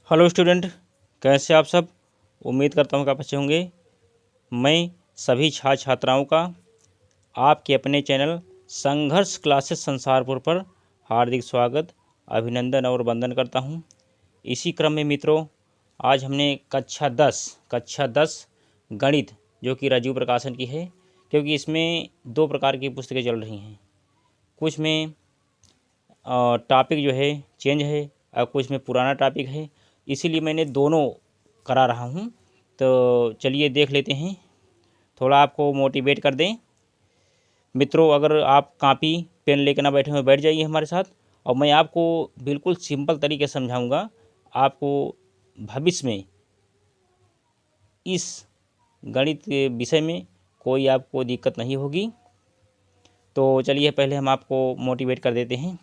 Hello student, कैसे आप सब। उम्मीद करता हूँ कि आप अच्छे होंगे। मैं सभी छात्र छात्राओं का आपके अपने चैनल संघर्ष क्लासेस संसारपुर पर हार्दिक स्वागत, अभिनंदन और वंदन करता हूँ। इसी क्रम में मित्रों, आज हमने कक्षा 10 गणित जो कि राजीव प्रकाशन की है, क्योंकि इसमें दो प्रकार की पुस्तकें चल रही हैं। कुछ में टॉपिक जो है चेंज है और कुछ में पुराना टॉपिक है, इसीलिए मैंने दोनों करा रहा हूँ। तो चलिए देख लेते हैं, थोड़ा आपको मोटिवेट कर दें। मित्रों, अगर आप कॉपी पेन लेकर ना बैठे हुए, बैठ जाइए हमारे साथ, और मैं आपको बिल्कुल सिंपल तरीके से समझाऊंगा। आपको भविष्य में इस गणित के विषय में कोई आपको दिक्कत नहीं होगी। तो चलिए पहले हम आपको मोटिवेट कर देते हैं।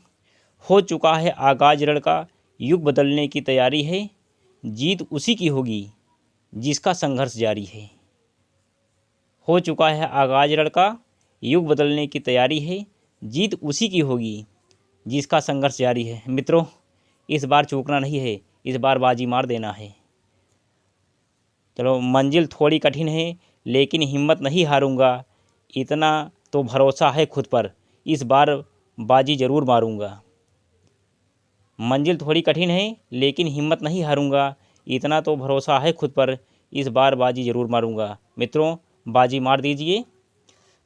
हो चुका है आगाज रण का, युग बदलने की तैयारी है, जीत उसी की होगी जिसका संघर्ष जारी है। हो चुका है आगाज रण का, युग बदलने की तैयारी है, जीत उसी की होगी जिसका संघर्ष जारी है। मित्रों, इस बार चूकना नहीं है, इस बार बाजी मार देना है। चलो, मंजिल थोड़ी कठिन है लेकिन हिम्मत नहीं हारूंगा, इतना तो भरोसा है खुद पर, इस बार बाजी ज़रूर मारूंगा। मंजिल थोड़ी कठिन है लेकिन हिम्मत नहीं हारूंगा, इतना तो भरोसा है खुद पर, इस बार बाजी ज़रूर मारूंगा। मित्रों, बाजी मार दीजिए।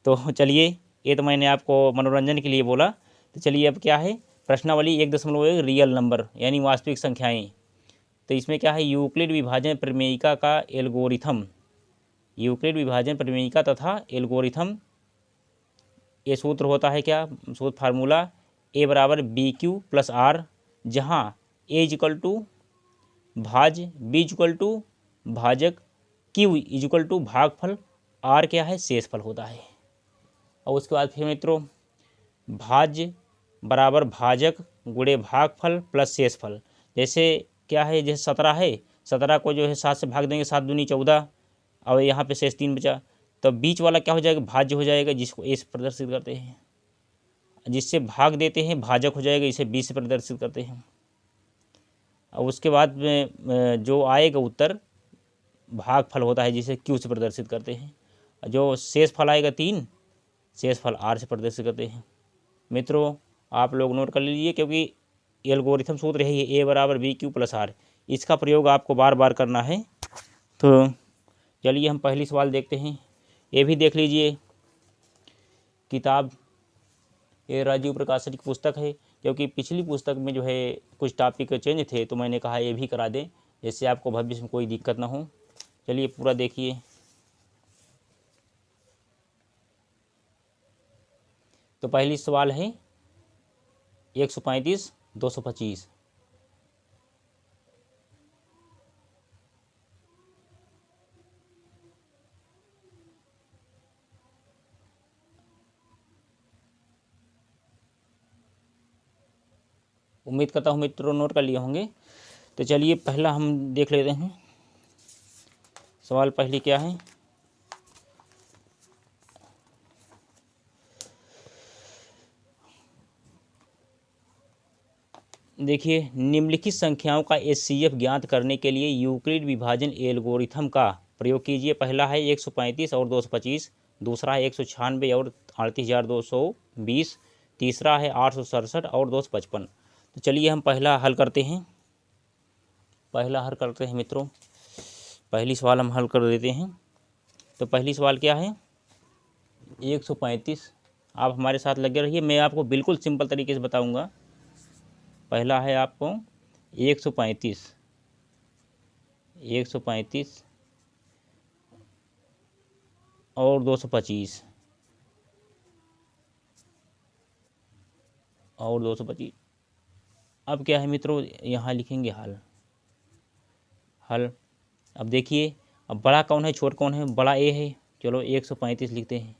तो चलिए, ये तो मैंने आपको मनोरंजन के लिए बोला। तो चलिए अब क्या है, प्रश्नावली 1.1 रियल नंबर यानी वास्तविक संख्याएं। तो इसमें क्या है, यूक्लिड विभाजन प्रमेयिका का एल्गोरिथम। यूक्लिड विभाजन प्रमेयिका तथा एल्गोरिथम, ये सूत्र होता है क्या, सूत्र फार्मूला ए बराबर बी क्यू प्लस आर, जहाँ ए इक्वल टू भाज, बी इक्वल टू भाजक, क्यू इक्वल टू भागफल, आर क्या है, शेषफल होता है। और उसके बाद फिर मित्रों, भाज्य बराबर भाजक गुणे भागफल प्लस शेषफल। जैसे क्या है, जैसे 17 है, 17 को जो है 7 से भाग देंगे, 7 दूनी 14, और यहाँ पे शेष 3 बचा। तो बीच वाला क्या हो जाएगा, भाज्य हो जाएगा, जिसको ए से प्रदर्शित करते हैं। जिससे भाग देते हैं भाजक हो जाएगा, इसे बी से प्रदर्शित करते हैं। और उसके बाद में जो आएगा उत्तर भागफल होता है, जिसे क्यू से प्रदर्शित करते हैं। जो शेष फल आएगा 3, शेष फल आर से प्रदर्शित करते हैं। मित्रों, आप लोग नोट कर लीजिए, क्योंकि एल्गोरिथम सूत्र यही है, ए बराबर बी क्यू प्लस आर। इसका प्रयोग आपको बार बार करना है। तो चलिए हम पहली सवाल देखते हैं। ये भी देख लीजिए, किताब ये राजीव प्रकाशन की पुस्तक है, क्योंकि पिछली पुस्तक में जो है कुछ टॉपिक चेंज थे, तो मैंने कहा ये भी करा दें, जिससे आपको भविष्य में कोई दिक्कत ना हो। चलिए पूरा देखिए। तो पहली सवाल है 135 225। उम्मीद करता हूँ मित्रों नोट कर लिए होंगे। तो चलिए पहला हम देख लेते हैं। सवाल पहली क्या है, देखिए, निम्नलिखित संख्याओं का एचसीएफ ज्ञात करने के लिए यूक्लिड विभाजन एल्गोरिथम का प्रयोग कीजिए। पहला है 135 और 225, दूसरा है 196 और 38,220, तीसरा है 867 और 255। तो चलिए हम पहला हल करते हैं। मित्रों, पहली सवाल हम हल कर देते हैं। तो पहली सवाल क्या है, 135। आप हमारे साथ लगे रहिए, मैं आपको बिल्कुल सिंपल तरीके से बताऊंगा। पहला है आपको 135 और 225 और 225। अब क्या है मित्रों, यहाँ लिखेंगे हल। अब देखिए, अब बड़ा कौन है छोटा कौन है, बड़ा ए है। चलो 135 लिखते हैं,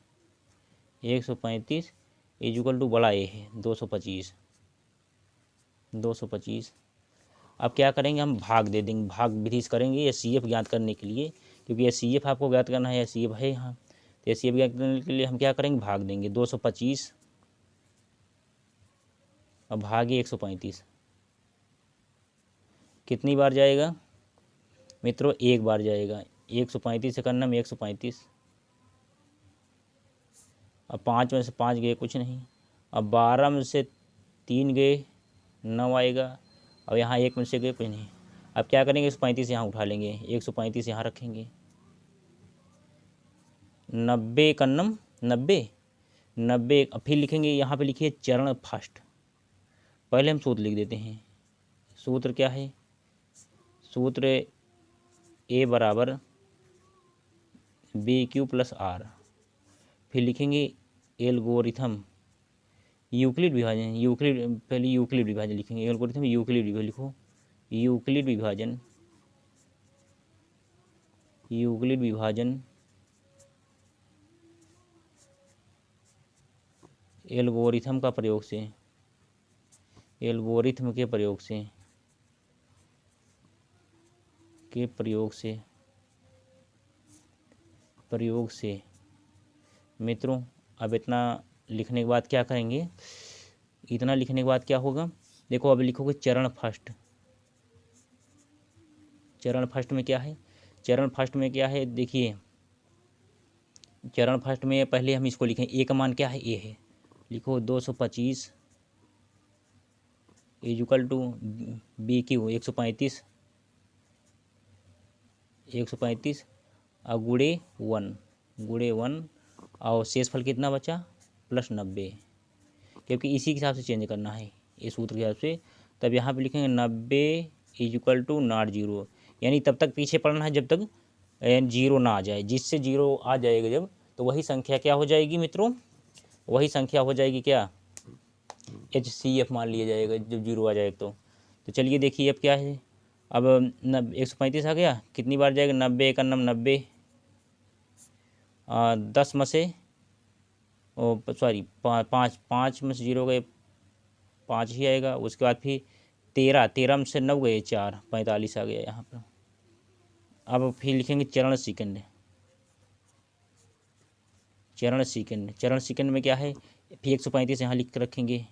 135 इक्वल टू बड़ा ए है 225। अब क्या करेंगे, हम भाग दे देंगे, भाग विधि से करेंगे एस सी एफ ज्ञात करने के लिए, क्योंकि एस सी एफ आपको ज्ञात करना है, एस सी एफ है यहाँ। तो एस सी एफ ज्ञात करने के लिए हम क्या करेंगे, भाग देंगे 225 और भागे 135। कितनी बार जाएगा मित्रों? एक बार जाएगा। 135 से करना में 135। अब 5 में से 5 गए, कुछ नहीं। अब 12 में से 3 गए, 9 आएगा। अब यहाँ 1 में से गए, कुछ नहीं। अब क्या करेंगे? 135 यहाँ उठा लेंगे, 135 यहाँ रखेंगे। 90 कन्नम 90। अब फिर लिखेंगे, यहाँ पे लिखिए चरण फर्स्ट। पहले हम सूत्र लिख देते हैं। सूत्र क्या है? सूत्र ए बराबर BQ प्लस आर। फिर लिखेंगे एल्गोरिथम यूक्लिड विभाजन। पहले यूक्लिड विभाजन लिखेंगे। एल्गोरिथम यूक्लिड विभाजन लिखो। यूक्लिड विभाजन एल्गोरिथम के प्रयोग से मित्रों, अब इतना लिखने के बाद क्या करेंगे? इतना लिखने के बाद क्या होगा? देखो, अब लिखोगे चरण फर्स्ट। चरण फर्स्ट में क्या है? देखिए, चरण फर्स्ट में पहले हम इसको लिखें। ए का मान क्या है? ए है। लिखो 225 इक्वल टू BQ 135 और गुड़े 1 और शेषफल कितना बचा? प्लस 90, क्योंकि इसी के हिसाब से चेंज करना है, इस सूत्र के हिसाब से। तब यहाँ पे लिखेंगे 90 इक्वल टू नॉट 0, यानी तब तक पीछे पढ़ना है जब तक 0 ना आ जाए। जिससे 0 आ जाएगा जब, तो वही संख्या क्या हो जाएगी मित्रों? वही संख्या हो जाएगी क्या? HCF मान लिया जाएगा जब 0 आ जाएगा तो चलिए देखिए अब क्या है। अब 135 आ गया। कितनी बार जाएगा? 90 का 90। 10 में से सॉरी 5 में से 0 गए, 5 ही आएगा। उसके बाद फिर 13 में से 9 गए, 4, 45 आ गया यहाँ पर। अब फिर लिखेंगे चरण सेकंड में क्या है? फिर 135 यहाँ लिख कर रखेंगे।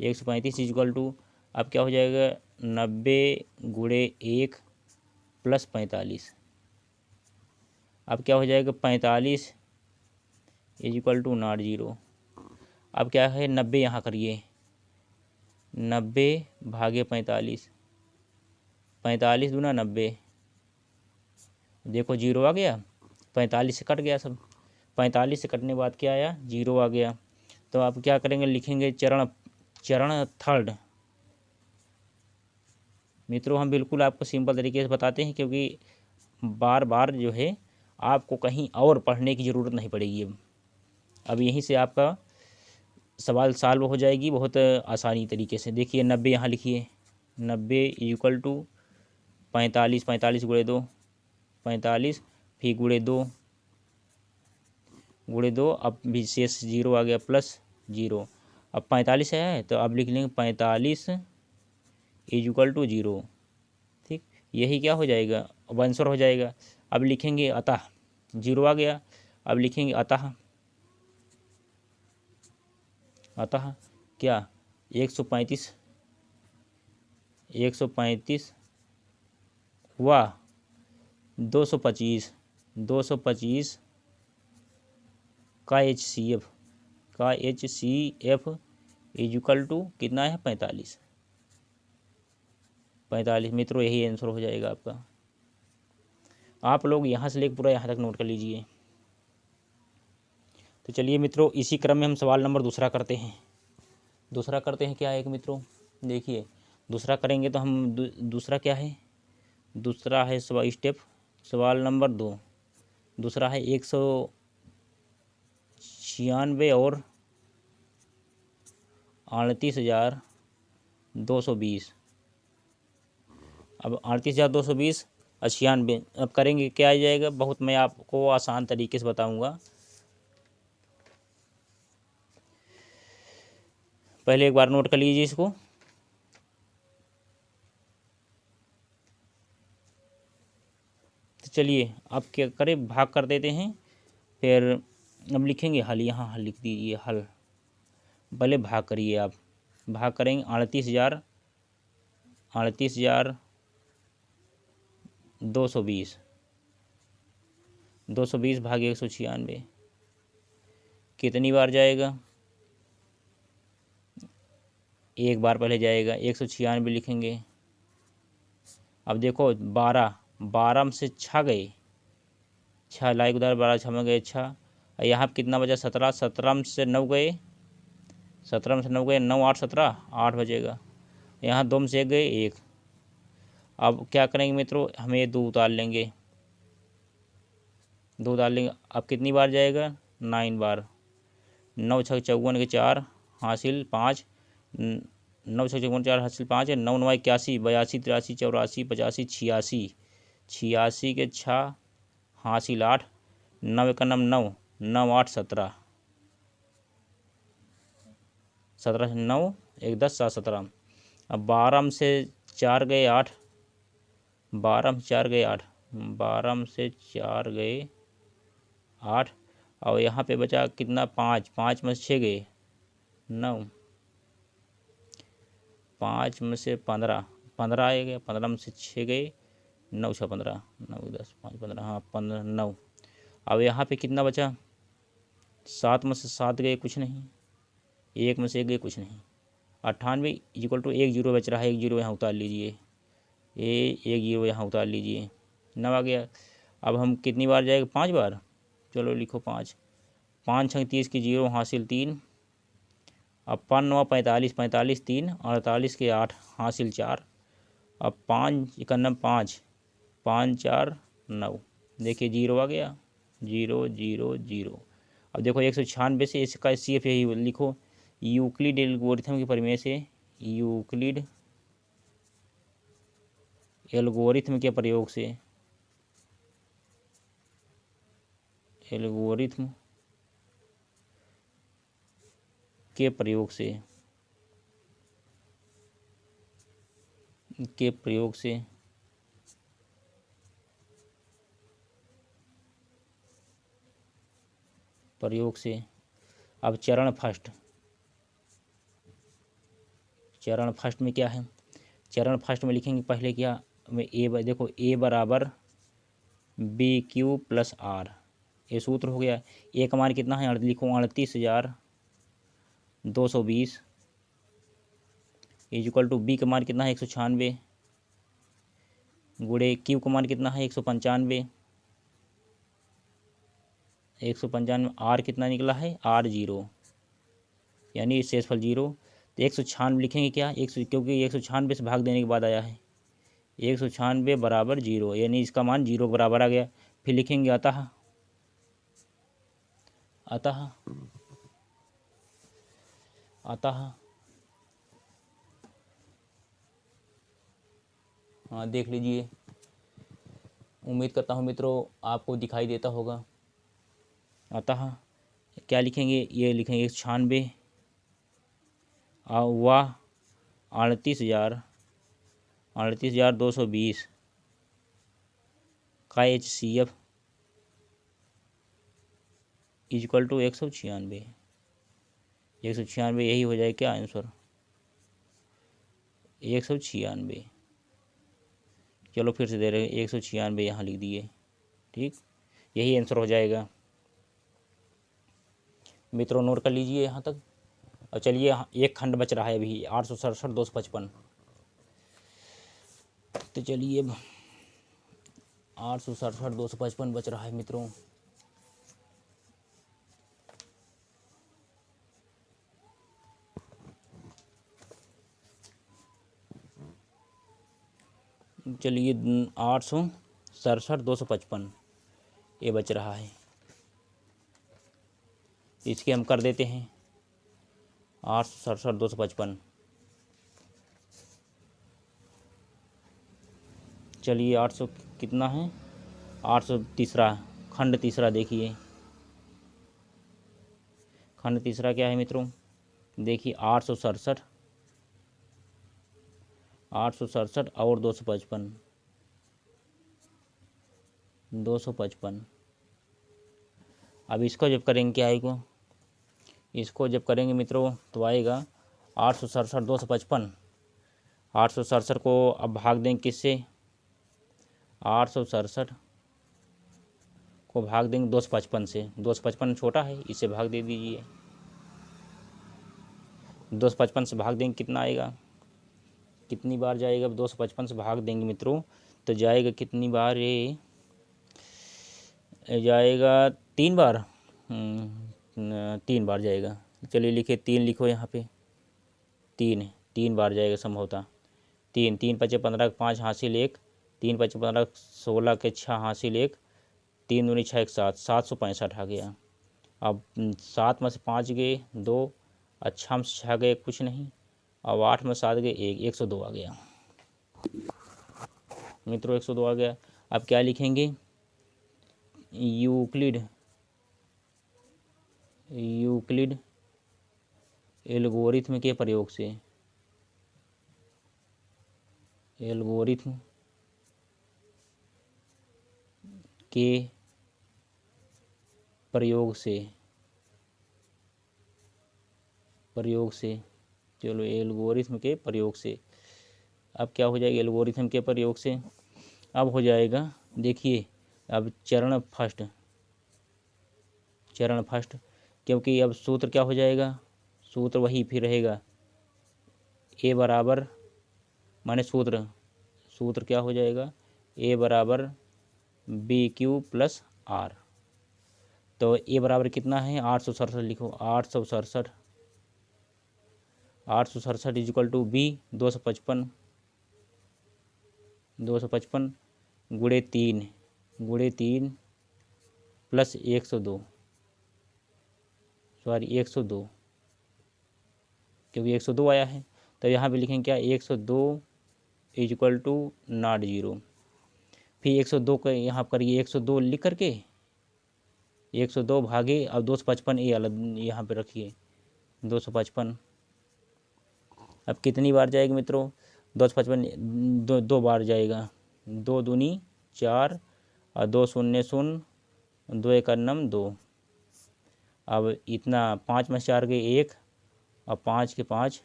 135 इक्वल टू, अब क्या हो जाएगा? 90 गुणे 1 प्लस 45। अब क्या हो जाएगा? 45 इक्वल टू नॉट 0। अब क्या है? 90 यहाँ करिए। 90 भागे 45। 45 दूना 90। देखो 0 आ गया। 45 से कट गया सब। 45 से कटने के बाद क्या आया? 0 आ गया। तो अब क्या करेंगे? लिखेंगे चरण थर्ड। मित्रों, हम बिल्कुल आपको सिंपल तरीके से बताते हैं, क्योंकि बार बार जो है आपको कहीं और पढ़ने की ज़रूरत नहीं पड़ेगी। अब यहीं से आपका सवाल सॉल्व हो जाएगी बहुत आसानी तरीके से। देखिए 90 यहाँ लिखिए। 90 इक्वल टू 45। 45 गुणे 2, 45 फिर गुणे 2। अब भी शेष 0 आ गया, प्लस 0। अब 45 है तो अब लिख लेंगे 45 इक्वल टू 0। ठीक, यही क्या हो जाएगा? अब आंसर हो जाएगा। अब लिखेंगे अतः, 0 आ गया। अब लिखेंगे अतः क्या? 135 व 225 का HCF इक्वल टू कितना है? 45। मित्रों, यही आंसर हो जाएगा आपका। आप लोग यहाँ से लेकर पूरा यहाँ तक नोट कर लीजिए। तो चलिए मित्रों, इसी क्रम में हम सवाल नंबर दूसरा करते हैं। क्या है कि मित्रों, देखिए दूसरा करेंगे तो हम दूसरा क्या है? दूसरा है सवाल नंबर 2। दूसरा है 196 और 38,220। अब 38,220 96। अब करेंगे क्या आ जाएगा? बहुत मैं आपको आसान तरीके से बताऊंगा। पहले एक बार नोट कर लीजिए इसको। तो चलिए अब क्या करें? भाग कर देते हैं। फिर अब लिखेंगे हल। यहाँ हल लिख दीजिए, हल। भले भाग करिए आप। भाग करेंगे 38,220, 220 भागे 196 कितनी बार जाएगा? एक बार पहले जाएगा। 196 लिखेंगे। अब देखो 12 में से 6 गए, 6 लाइक उधर 12 6 में गए 6। यहाँ पर कितना बचा? 17, 17 में से 9 गए, 17 में से 9 गए, 9 8 17, 8 बचेगा। यहाँ 2 में से 1 गए 1। अब क्या करेंगे मित्रों, हमें ये 2 उतार लेंगे, 2 उतार लेंगे। अब कितनी बार जाएगा? 9 बार। 9 6 54 के 4 हासिल 5, 9 6 54 4 हासिल 5 है। 9 9 81, 82 83 84 85 86, 86 के 6 हासिल 8, 9 1 9 9 8 17, 17 से 9 1 10 7 17। अब 12 में से 4 गए 8, 12 में 4 गए 8, 12 में से 4 गए 8। और यहाँ पे बचा कितना? 5, 5 में से 6 गए 9, 5 में से 15, 15 आ गया, 15 में से 6 गए 9 6 15, 9 10 5 15, हाँ 15 9। अब यहाँ पे कितना बचा? 7 में से 7 गए कुछ नहीं, 1 में से 1 गए कुछ नहीं। 98 इक्वल टू 1 जीरो बच रहा है, 1 जीरो यहाँ उतार लीजिए, ये 1 जीरो यहाँ उतार लीजिए, 9 आ गया। अब हम कितनी बार जाएगा? 5 बार। चलो लिखो 5, 5 6 30 की 0 हासिल 3। अब 5 9 45, 45 3 48 के 8 हासिल 4। अब 5 1 5, 5 4 9, देखिए 0 आ गया, 0 0 0। अब देखो 196 से इसका CF यही लिखो, यूक्लिड एल्गोरिथम के प्रमेय से, यूक्लिड एल्गोरिथम के प्रयोग से, एल्गोरिथम के प्रयोग से, के प्रयोग से अब चरण फर्स्ट में क्या है? चरण फर्स्ट में लिखेंगे पहले क्या में देखो A बराबर BQ प्लस R, ये सूत्र हो गया। A का मान कितना है? लिखो 38,220 इक्वल टू B का मान कितना है? 196 गुणे Q का मान कितना है? 195, 195। R कितना निकला है? R 0, यानी शेषफल 0। तो 196 लिखेंगे क्या? क्योंकि 196 से भाग देने के बाद आया है। 196 बराबर 0, यानी इसका मान 0 बराबर आ गया। फिर लिखेंगे अतः हाँ देख लीजिए, उम्मीद करता हूँ मित्रों आपको दिखाई देता होगा। अतः क्या लिखेंगे? ये लिखेंगे 196 वाह 38,220 का HCF इक्वल टू 196, 196 यही हो जाए क्या आंसर? 196। चलो फिर से दे रहे हैं, 196 यहाँ लिख दिए, ठीक, यही आंसर हो जाएगा। मित्रों नोट कर लीजिए यहाँ तक। और चलिए एक खंड बच रहा है अभी, 867 255। तो चलिए अब 867 255 बच रहा है मित्रों। चलिए 867 255 ये बच रहा है, इसके हम कर देते हैं 867 255। चलिए 800 कितना है? 800 तीसरा खंड, तीसरा देखिए खंड तीसरा क्या है मित्रों? देखिए 867 और 255। अब इसको जब करेंगे क्या आएगा? इसको जब करेंगे मित्रों तो आएगा 867 255 867 को अब भाग देंगे किससे, 867 को भाग देंगे 255 से। 255 छोटा है, इसे भाग दे दीजिए। 255 से भाग देंगे कितना आएगा, कितनी बार जाएगा, 255 से भाग देंगे मित्रों तो जाएगा कितनी बार, ये जाएगा 3 बार। 3 बार जाएगा। चलिए लिखिए 3 लिखो यहाँ पे, 3 बार जाएगा संभवतः। 3 पचे 15 5 हासिल 1, 3 पचे 15 16 के 6 हासिल 1, 3 दूनी 6 7, 765 आ गया। अब 7 में से 5 गए 2, 6 में से 6 गए कुछ नहीं, अब 8 में 7 गए 1, 102 आ गया मित्रों, 102 आ गया। अब क्या लिखेंगे, यूक्लिड एल्गोरिथ्म के प्रयोग से, एल्गोरिथ्म के प्रयोग से चलो एल्गोरिथ्म के प्रयोग से। अब क्या हो जाएगा, एल्गोरिथ्म के प्रयोग से अब हो जाएगा, देखिए अब चरण फर्स्ट, क्योंकि अब सूत्र क्या हो जाएगा, सूत्र वही फिर रहेगा, ए बराबर माने सूत्र क्या हो जाएगा, ए बराबर बी क्यू प्लस आर। तो ए बराबर कितना है, 867 लिखो, 867 इज इक्वल टू बी 255 गुणे 3 प्लस 102, सॉरी 102, क्योंकि 102 आया है तो यहाँ पे लिखेंगे क्या, 102 इज इक्वल टू नॉट 0। फिर 102 का यहाँ करिए, 102 लिख करके 102 भागे, अब 255 ये अलग यहाँ पे रखिए 255। अब कितनी बार जाएगी मित्रों, 255 दो बार जाएगा, 2 दूनी 4 और 2 शून्य 0, 2 एक नम 2। अब इतना 5 में 4 गए 1 और 5 के 5,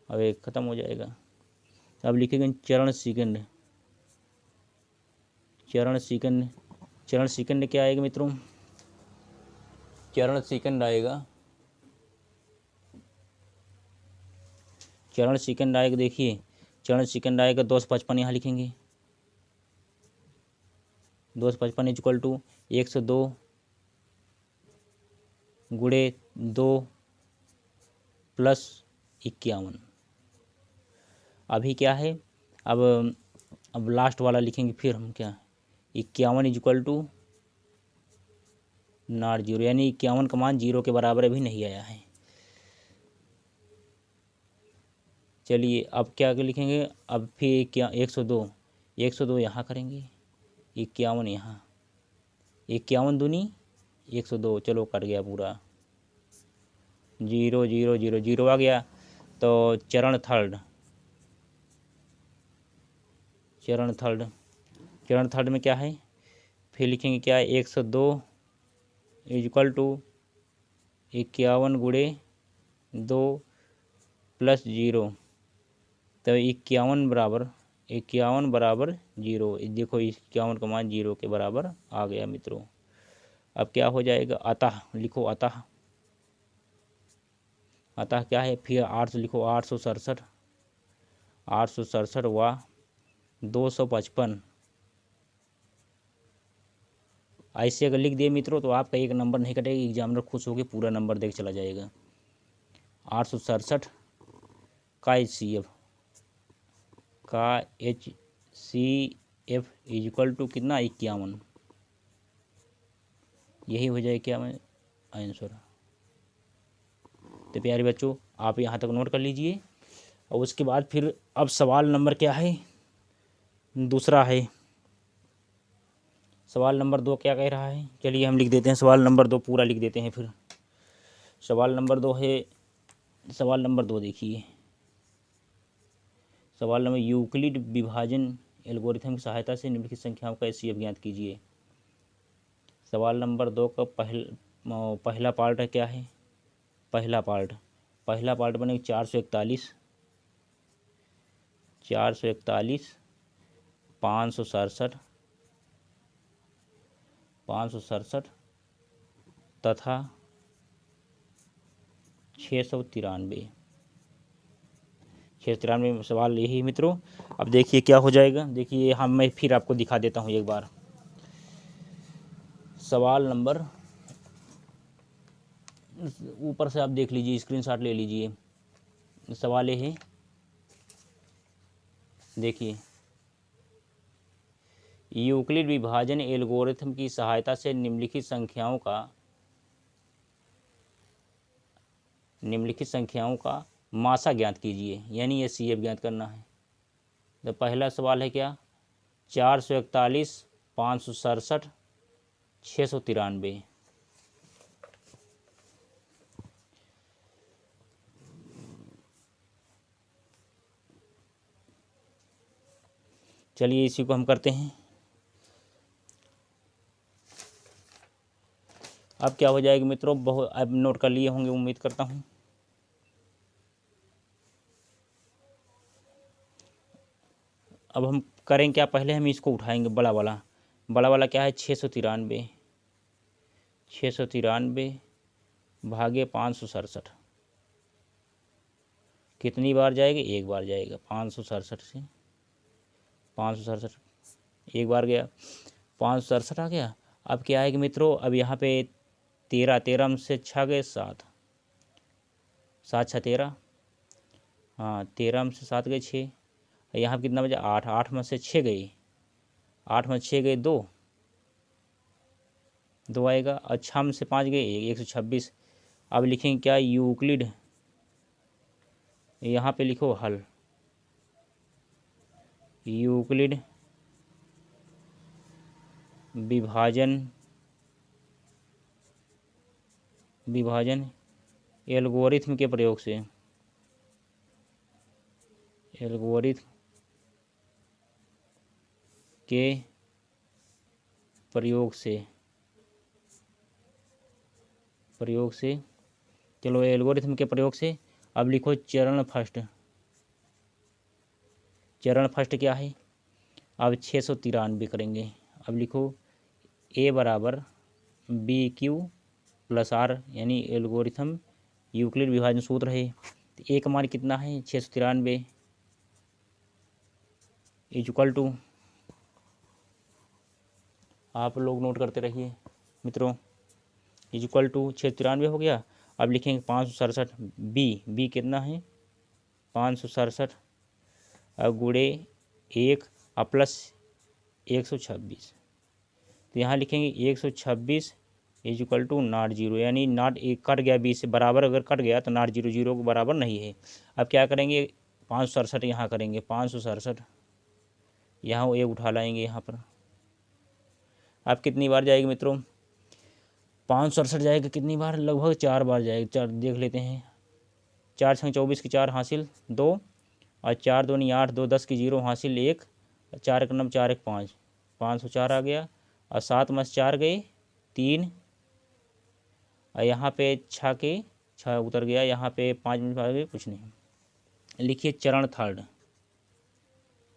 अब 1 ख़त्म हो जाएगा। अब लिखेंगे चरण सेकंड क्या आएगा मित्रों, चरण सेकंड आएगा, देखिए चरण सेकंड आएगा 255, यहाँ लिखेंगे 255 इज इक्वल टू 102 गुणे 2 प्लस 51। अभी क्या है, अब लास्ट वाला लिखेंगे फिर हम, क्या 51 इज इक्वल टू नॉट 0, यानी 51 का मान 0 के बराबर अभी नहीं आया है। चलिए अब क्या लिखेंगे, अब फिर क्या 102 यहाँ करेंगे, 51 यहाँ, 51 दूनी 102, चलो कट गया पूरा, 0 0 0 0 आ गया। तो चरण थर्ड में क्या है, फिर लिखेंगे क्या, 102 इज इक्वल टू 51 गुणे 2 प्लस 0, तो 51 बराबर 0। देखो 51 का मान 0 के बराबर आ गया मित्रों। अब क्या हो जाएगा, अतः लिखो, अतः क्या है, फिर 8 लिखो, 867 व 255। ऐसे अगर लिख दिए मित्रों तो आपका एक नंबर नहीं कटेगा, एग्जामिनर खुश होकर पूरा नंबर देख चला जाएगा। 867 का HCF इज इक्वल टू कितना, 51, यही हो जाए क्या मैं आंसर। तो प्यारे बच्चों आप यहाँ तक नोट कर लीजिए। और उसके बाद फिर अब सवाल नंबर क्या है, दूसरा है, सवाल नंबर 2 क्या कह रहा है, चलिए हम लिख देते हैं, सवाल नंबर 2 पूरा लिख देते हैं। फिर सवाल नंबर 2 है, सवाल नंबर 2 देखिए, सवाल नंबर, यूक्लिड विभाजन एल्गोरिथम की सहायता से निम्नलिखित संख्याओं का HCF ज्ञात कीजिए। सवाल नंबर 2 का पहला पार्ट है, क्या है, पहला पार्ट बनेगा 441 441 567 567 तथा 693। 693 सवाल यही मित्रों। अब देखिए क्या हो जाएगा। देखिए मैं फिर आपको दिखा देता हूँ एक बार। सवाल नंबर ऊपर से आप देख लीजिए, स्क्रीनशॉट ले लीजिए। सवाल ये है, देखिए, यूक्लिड विभाजन एल्गोरिथम की सहायता से निम्नलिखित संख्याओं का मासा ज्ञात कीजिए, यानी ये CF ज्ञात करना है। तो पहला सवाल है क्या, 441 567 693। चलिए इसी को हम करते हैं। अब क्या हो जाएगा मित्रों, बहुत अब नोट कर लिए होंगे उम्मीद करता हूँ। अब हम करें क्या, पहले हम इसको उठाएंगे बड़ा वाला क्या है, 693 भागे 567 कितनी बार जाएगा, एक बार जाएगा। 567 से 567 एक बार गया, 567 आ गया। अब क्या आएगा मित्रों, अब यहाँ पे 13 में से 6 गए 7 6 13, हाँ 13 में से 7 गए 6। यहाँ कितना बचा, 8 में से 6 गई, 8 में 6 गए 2 आएगा। और 6 में से 5 गए 126। अब लिखेंगे क्या, यूक्लिड, यहाँ पे लिखो हल, यूक्लिड विभाजन एल्गोरिथम के प्रयोग से, चलो एल्गोरिथम के प्रयोग से। अब लिखो चरण फर्स्ट क्या है, अब 693 करेंगे। अब लिखो A बराबर BQ प्लस R, यानी एल्गोरिथम यूक्लिड विभाजन सूत्र है। तो A का मान कितना है, 693 इक्वल टू, आप लोग नोट करते रहिए मित्रों, इक्वल टू 693 हो गया। अब लिखेंगे 567, बी कितना है 567 गुणे 1 प्लस 126। तो यहाँ लिखेंगे 126 इक्वल टू नॉट जीरो, यानी नॉट एक कट गया, 20 से बराबर अगर कट गया तो नॉट जीरो जीरो के बराबर नहीं है। अब क्या करेंगे, 567 यहाँ करेंगे, 567 यहाँ वो एक उठा लाएंगे यहाँ पर। अब कितनी बार जाएगी मित्रों, 567 जाएगा कितनी बार, लगभग 4 बार जाएगी। 4 देख लेते हैं, 4 छंग 24 की 4 हासिल 2, और 4 दूनी 8, 2 10 की 0 हासिल 1, 4 का नम 4 1 5, 504 आ गया। और 7 में 4 गए 3, और यहाँ पे 6 के 6 उतर गया, यहाँ पे 5 में आ गए, कुछ नहीं। लिखिए चरण थर्ड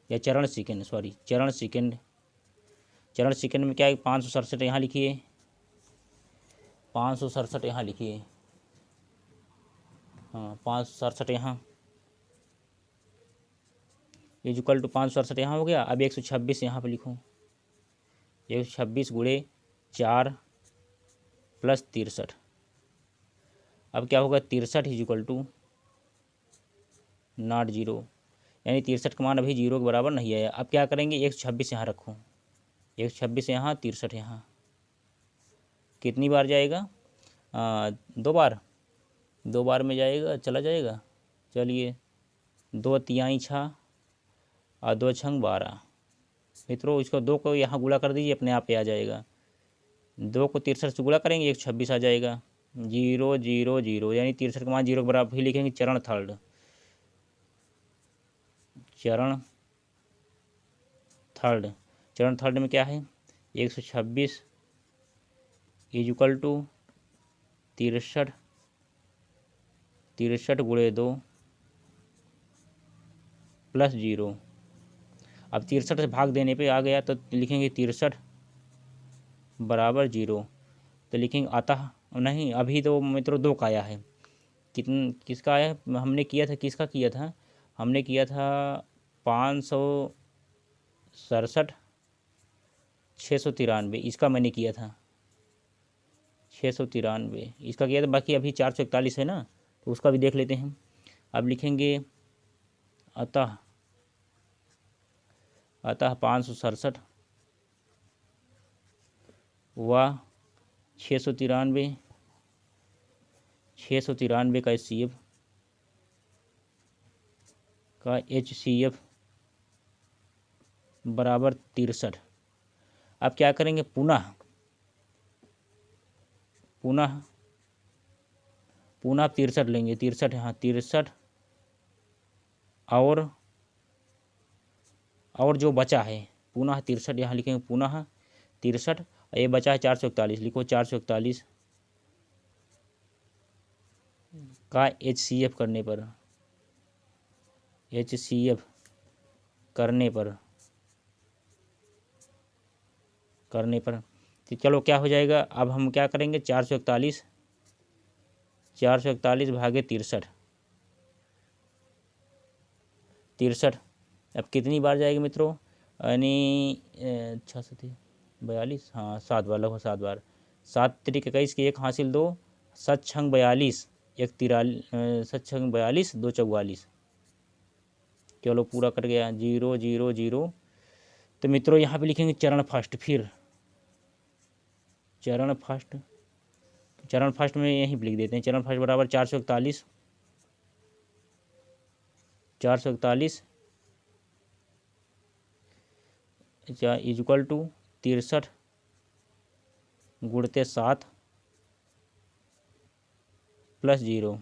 या चरण सेकेंड, सॉरी चरण सेकेंड में क्या है, 567 यहाँ लिखिए, 567 यहाँ लिखिए, हाँ 567 यहाँ इक्वल टू 567 यहाँ हो गया। अब 126 यहाँ पर लिखूँ, 126 गुणे 4 प्लस 63। अब क्या होगा, 63 इक्वल टू नॉट जीरो, यानी 63 का मान अभी जीरो के बराबर नहीं आया। अब क्या करेंगे, 126 यहाँ रखो, 126 यहाँ 63 यहाँ, कितनी बार जाएगा, 2 बार, 2 बार में जाएगा, चला जाएगा। चलिए 2 तिहाई 6 और 2 छंग 12 मित्रों, इसको 2 को यहाँ गुणा कर दीजिए, अपने आप पे आ जाएगा। 2 को 63 से गुणा करेंगे 126 आ जाएगा, 0 0 0, यानी 63 का मान जीरो के बराबर। फिर लिखेंगे चरण थर्ड में क्या है, 126 इक्वल टू 63 गुणे 2 प्लस 0। अब 63 से भाग देने पे आ गया तो लिखेंगे 63 बराबर 0। तो लिखेंगे अतः, नहीं अभी तो मित्रों 2 का आया है। किसका आया है? हमने किया था, किसका किया था? हमने किया था 567 693, इसका मैंने किया था 693 इसका किया था। बाकी अभी 441 है ना, तो उसका भी देख लेते हैं। अब लिखेंगे अतः 567 व 693 का HCF बराबर 63। अब क्या करेंगे? पुनः 63 लेंगे। 63, हाँ 63 और जो बचा है पुनः 63, यहाँ लिखेंगे पुनः 63। ये बचा है 441, लिखो 441 का HCF करने पर, HCF करने पर तो चलो क्या हो जाएगा? अब हम क्या करेंगे? 441 भागे 63। अब कितनी बार जाएगी मित्रों? यानी 642, हाँ 7 बार, लगभग 7 बार। 7 त्रिक 21 के 1 हासिल 2, 7 छंग 42, 1 43, 7 छंग 42, 2 44। चलो पूरा कर गया, 0 0 0। तो मित्रों यहाँ पे लिखेंगे चरण फर्स्ट। फिर चरण फर्स्ट में यहीं पे लिख देते हैं। चरण फर्स्ट बराबर 441 इक्वल टू 63 गुणते 7 प्लस 0।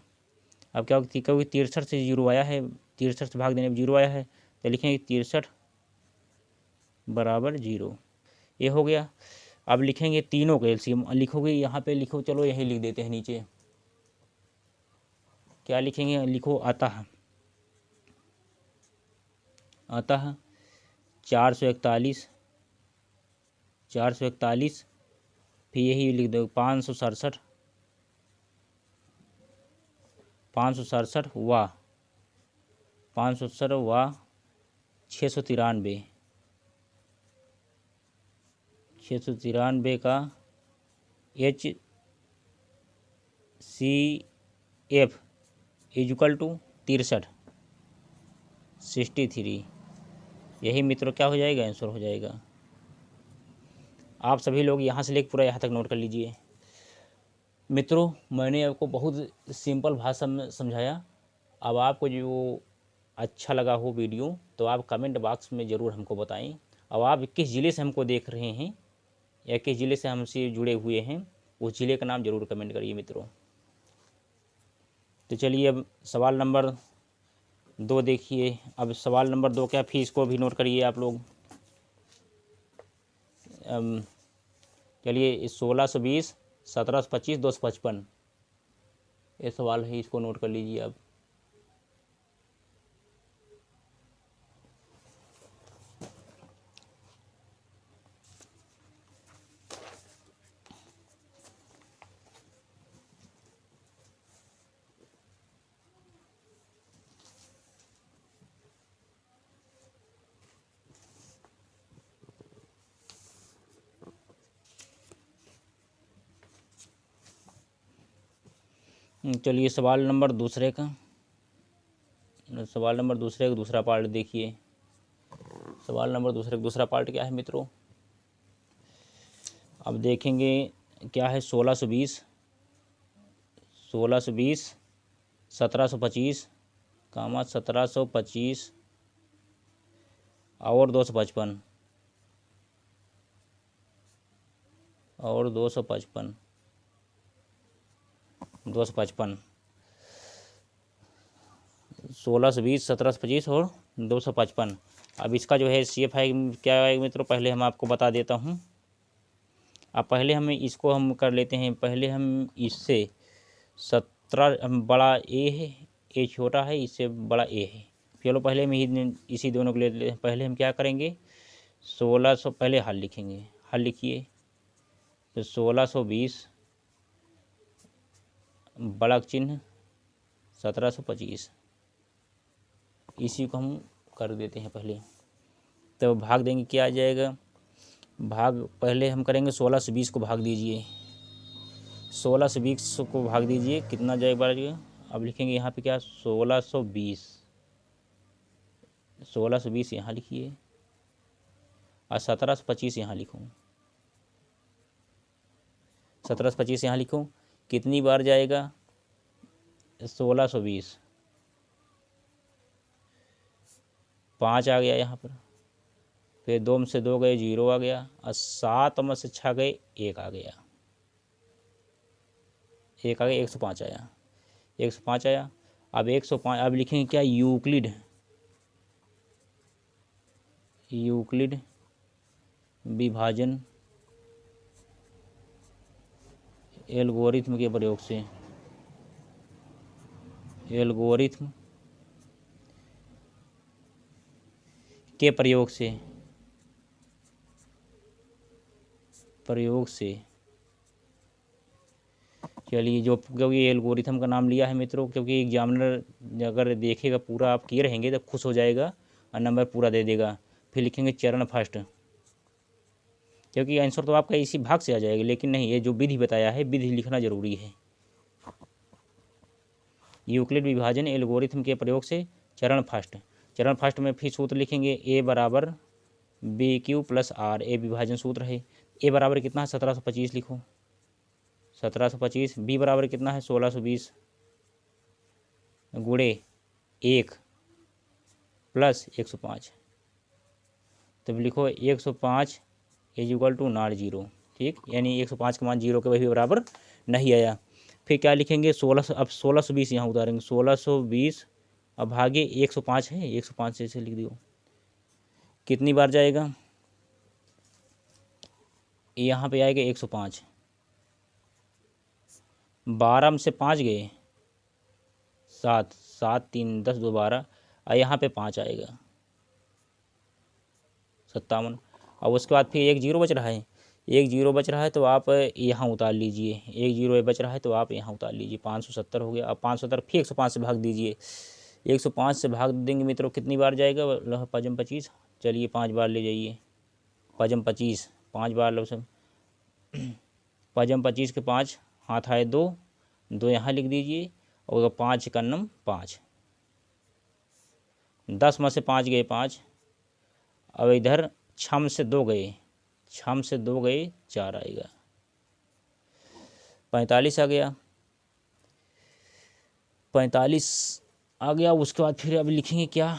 अब क्या होगा? क्योंकि 63 से 0 आया है, 63 से भाग देने पर 0 आया है, तो लिखेंगे 63 बराबर 0। ये हो गया। अब लिखेंगे तीनों का एलसीएम। लिखोगे यहाँ पे, लिखो, चलो यही लिख देते हैं नीचे। क्या लिखेंगे? लिखो अतः 441 फिर यही लिख दो 567 व 693 का HCF इक्वल टू 63। यही मित्रों क्या हो जाएगा? आंसर हो जाएगा। आप सभी लोग यहाँ से लेकर पूरा यहाँ तक नोट कर लीजिए। मित्रों मैंने आपको बहुत सिंपल भाषा में समझाया। अब आपको जो अच्छा लगा हो वीडियो तो आप कमेंट बॉक्स में ज़रूर हमको बताएं। अब आप किस ज़िले से हमको देख रहे हैं या किस ज़िले से हमसे जुड़े हुए हैं, उस ज़िले का नाम ज़रूर कमेंट करिए मित्रों। तो चलिए अब सवाल नंबर 2 देखिए। अब सवाल नंबर 2 क्या, फिर इसको भी नोट करिए आप लोग। चलिए 1620 1725 255 ये सवाल है, इसको नोट कर लीजिए आप। चलिए सवाल नंबर दूसरे का दूसरा पार्ट देखिए। सवाल नंबर दूसरे का दूसरा पार्ट क्या है मित्रों? अब देखेंगे क्या है। 1620 1725 1725 और 255 और 255 1620 1725 और 255। अब इसका जो है HCF है क्या है मित्रों, पहले हम आपको बता देता हूँ। अब पहले हमें इसको हम कर लेते हैं। पहले हम इससे 17 बड़ा A है, A छोटा है, इससे बड़ा A है, चलो पहले हम इसी दोनों को ले लेते हैं। पहले हम क्या करेंगे, 1600 पहले हल लिखेंगे। हल लिखिए, तो 1620 बड़ा चिन्ह 1725, इसी को हम कर देते हैं पहले। तो भाग देंगे, क्या आ जाएगा, भाग पहले हम करेंगे 1620 को भाग दीजिए, 1620 को भाग दीजिए, कितना जाएगा। अब लिखेंगे यहाँ पे क्या, 1620, 1620 यहाँ लिखिए और 1725 यहाँ लिखूँ, 1725 यहाँ लिखूँ। कितनी बार जाएगा, 1620, 5 आ गया यहाँ पर, फिर 2 में से 2 गए, 0 आ गया, और 7 में से 6 गए, 1 आ गया, 1 आ गया, 105 आया, 105 आया। अब 105, अब लिखेंगे क्या, यूक्लिड, यूक्लिड विभाजन एल्गोरिथम के प्रयोग से, एल्गोरिथम के प्रयोग से, चलिए, जो क्योंकि एल्गोरिथम का नाम लिया है मित्रों, क्योंकि एग्जामिनर अगर देखेगा पूरा आप किए रहेंगे तो खुश हो जाएगा और नंबर पूरा दे देगा। फिर लिखेंगे चरण फर्स्ट, क्योंकि आंसर तो आपका इसी भाग से आ जाएगा, लेकिन नहीं, ये जो विधि बताया है, विधि लिखना जरूरी है। यूक्लिड विभाजन एल्गोरिथम के प्रयोग से चरण फर्स्ट, चरण फर्स्ट में फिर सूत्र लिखेंगे, ए बराबर बी क्यू प्लस आर, ए विभाजन सूत्र है। ए बराबर कितना है, 1725 लिखो, 1725। बी बराबर कितना है, 1620 गुणे 1 प्लस 105, तब लिखो 105 इज इक्वल टू नॉट 0, ठीक, यानी 105 का मान 0 के वही बराबर नहीं आया। फिर क्या लिखेंगे, 1600, अब 1620 यहाँ उतारेंगे, 1620 अब भागे 105 है, 105 से लिख दियो। कितनी बार जाएगा, यहाँ पे आएगा 105, 12 में से 5 गए, 7, 7 3 10 2 12, और यहाँ पे 5 आएगा, 57। और उसके बाद फिर 1 0 बच रहा है, 1 0 बच रहा है तो आप यहाँ उतार लीजिए, 1 0 बच रहा है तो आप यहाँ उतार लीजिए, 570 हो गया। अब 570 फिर 105 से भाग दीजिए, 105 से भाग देंगे मित्रों, कितनी बार जाएगा, पजम 25, चलिए 5 बार ले जाइए, पजम 25, 5 बार लो सब, पजम 25 के 5 हाथ आए 2, 2 यहाँ लिख दीजिए, और 5 का नम 5, 10 में से 5 गए 5, अब इधर 6 में से 2 गए, 6 में से 2 गए 4 आएगा, 45 आ गया, 45 आ गया। उसके बाद फिर अब लिखेंगे क्या,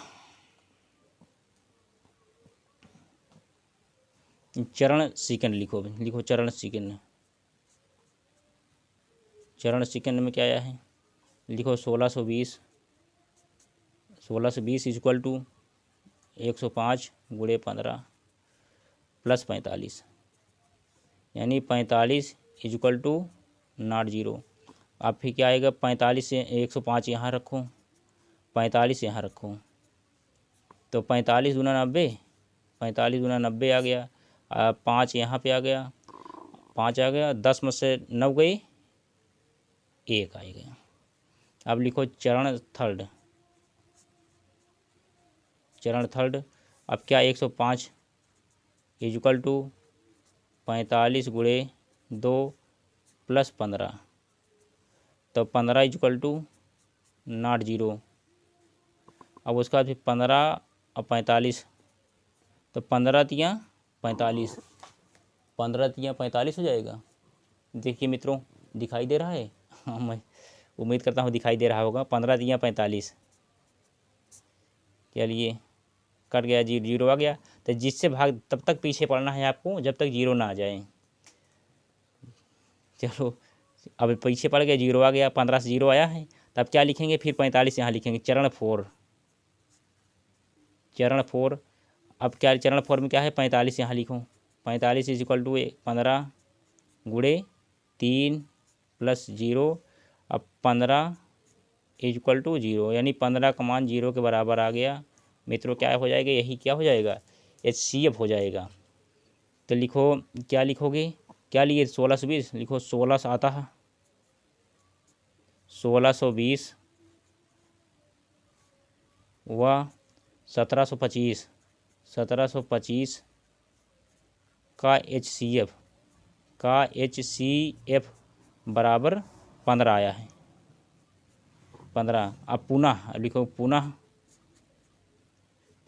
चरण सेकंड लिखो, लिखो चरण सेकंड, चरण सेकंड में क्या आया है, लिखो 1620, 1620 इज इक्वल टू 105 गुणे 15 प्लस 45, यानी 45 इज इक्वल टू नॉट 0। अब फिर क्या आएगा, 45 से 105 यहाँ रखो, 45 यहाँ रखो, तो 45 दूना 90, 45 दूना 90 आ गया, 5 यहाँ पे आ गया, 5 आ गया, 10 में से 9 गई, 1 आएगा। अब लिखो चरण थर्ड, चरण थर्ड। अब क्या, 105 इज इक्वल टू 45 गुणे 2 प्लस 15, तो 15 इज इक्वल टू नॉट 0। अब उसके बाद फिर 15 और 45, तो 15 तियाँ 45, 15 तियाँ 45 हो जाएगा। देखिए मित्रों, दिखाई दे रहा है, हाँ मैं उम्मीद करता हूँ दिखाई दे रहा होगा। 15 तियाँ 45, चलिए कट गया, 0 आ गया। तो जिससे भाग तब तक पीछे पड़ना है आपको जब तक 0 ना आ जाए। चलो अब पीछे पड़ गया, 0 आ गया, 15 से 0 आया है, तब क्या लिखेंगे, फिर 45 यहाँ लिखेंगे, चरण 4, चरण 4। अब क्या, चरण 4 में क्या है, 45 यहाँ लिखो, 45 इज इक्वल टू 15 गुणे 3 प्लस 0, अब 15 इज इक्वल टू 0, यानी 15 का मान 0 के बराबर आ गया मित्रों। क्या हो जाएगा, यही क्या हो जाएगा, HCF हो जाएगा। तो लिखो, क्या लिखोगे, क्या लिए 1620, लिखो 16 आता है 1620 व 1725 का HCF बराबर 15 आया है, 15। अब पुनः लिखो,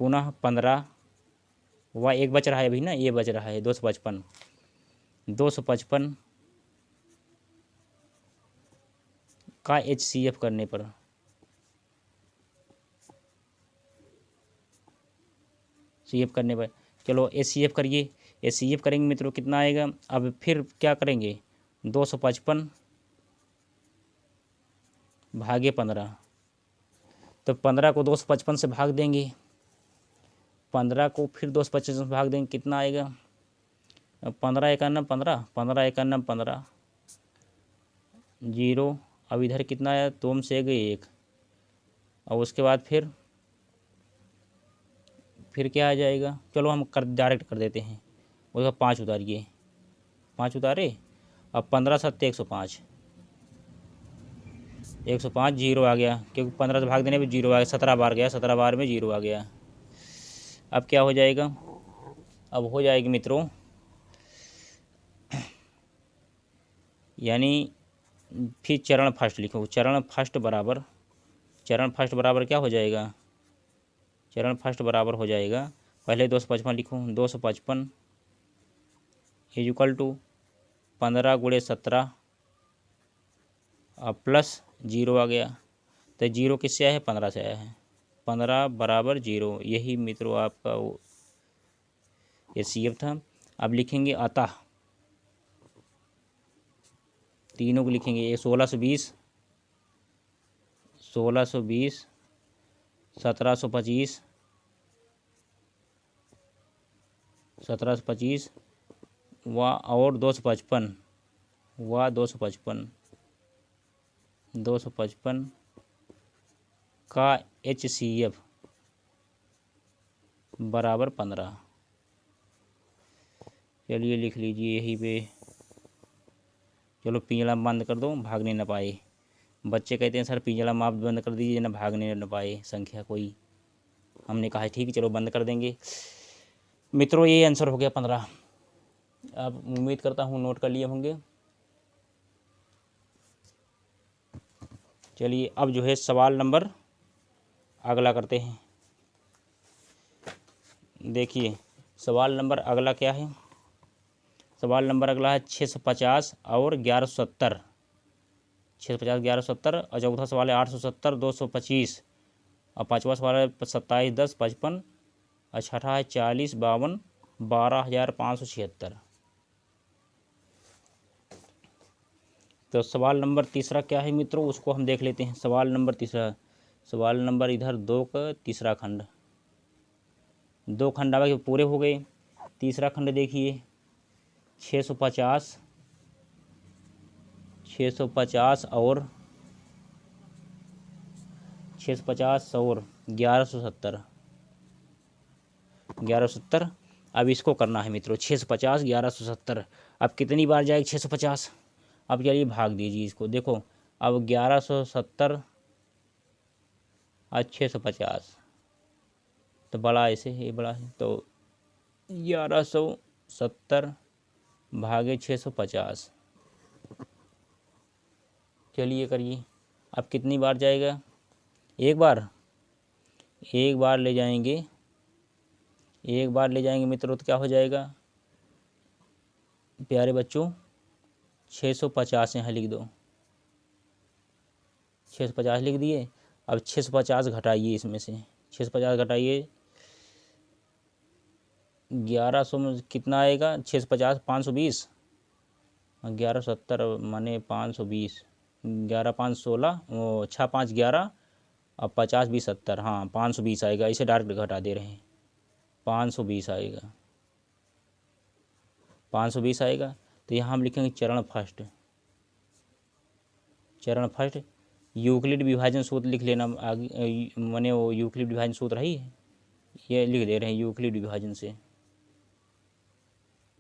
पुनः 15 व एक बच रहा है अभी ना, ये बच रहा है 255 का HCF करने पर, चलो HCF करिए। HCF करेंगे मित्रों कितना आएगा, अब फिर क्या करेंगे, 255 भागे 15, तो 15 को 255 से भाग देंगे, 15 को फिर 255 से भाग देंगे, कितना आएगा, 15 एकानम 15, 15 एकानम 15, 0। अब इधर कितना आया, 2 से गए 1, और उसके बाद फिर क्या आ जाएगा, चलो हम डायरेक्ट कर देते हैं, उसका 5 उतारिए, 5 उतारे। अब 15 सत्ते 105, 0 आ गया, क्योंकि 15 से भाग देने पे 0 आ गया, 17 बार गया, 17 बार में 0 आ गया। अब क्या हो जाएगा, अब हो जाएगी मित्रों, यानी फिर चरण फर्स्ट लिखो, चरण फर्स्ट बराबर क्या हो जाएगा, चरण फर्स्ट बराबर हो जाएगा, पहले 255 लिखो, 255 इज इक्वल टू 15 गुणे 17 प्लस 0 आ गया, तो 0 किससे आया है, 15 से आया है, 15 बराबर 0, यही मित्रों आपका HCF था। अब लिखेंगे अतः, तीनों को लिखेंगे, ये 1620 1725 व और 255 का HCF बराबर 15। चलिए लिख लीजिए यहीं पे, चलो पिंजड़ा बंद कर दो, भागने न पाए। बच्चे कहते हैं सर पिंजड़ा आप बंद कर दीजिए ना, भागने न पाए संख्या कोई। हमने कहा ठीक है चलो बंद कर देंगे। मित्रों ये आंसर हो गया 15। अब उम्मीद करता हूँ नोट कर लिए होंगे। चलिए अब जो है सवाल नंबर अगला करते हैं। देखिए सवाल नंबर अगला क्या है, सवाल नंबर अगला है 650 और 1170, 650 1170, और चौथा सवाल है 870 225, और पाँचवा सवाल है 27 10 55, और छठा है 40 52 12,576। तो सवाल नंबर तीसरा क्या है मित्रों, उसको हम देख लेते हैं। सवाल नंबर तीसरा, सवाल नंबर इधर 2 का तीसरा खंड, 2 खंड आगे पूरे हो गए। तीसरा खंड देखिए 650 और 1170। अब इसको करना है मित्रों 650 1170। अब कितनी बार जाएगी 650, अब चलिए भाग दीजिए इसको। देखो अब 1170 और 650 तो बड़ा ऐसे ये बड़ा है, तो 1170 भागे 650, चलिए करिए। अब कितनी बार जाएगा, एक बार ले जाएंगे, एक बार ले जाएंगे मित्रों, तो क्या हो जाएगा प्यारे बच्चों, 650 यहाँ लिख दो, 650 लिख दिए। अब 650 घटाइए, इसमें से 650 घटाइए, 1100 में कितना आएगा, 650 520, 1170 माने 520, 11 5 16, वो 6 5 11, अब 50 20 70, हाँ 520 आएगा। इसे डायरेक्ट घटा दे रहे हैं, 520 आएगा, 520 आएगा। तो यहाँ हम लिखेंगे चरण फर्स्ट, यूक्लिड विभाजन सूत्र लिख लेना आगे, मैंने वो यूक्लिड विभाजन सूत्र है ये लिख दे रहे हैं यूक्लिड विभाजन से।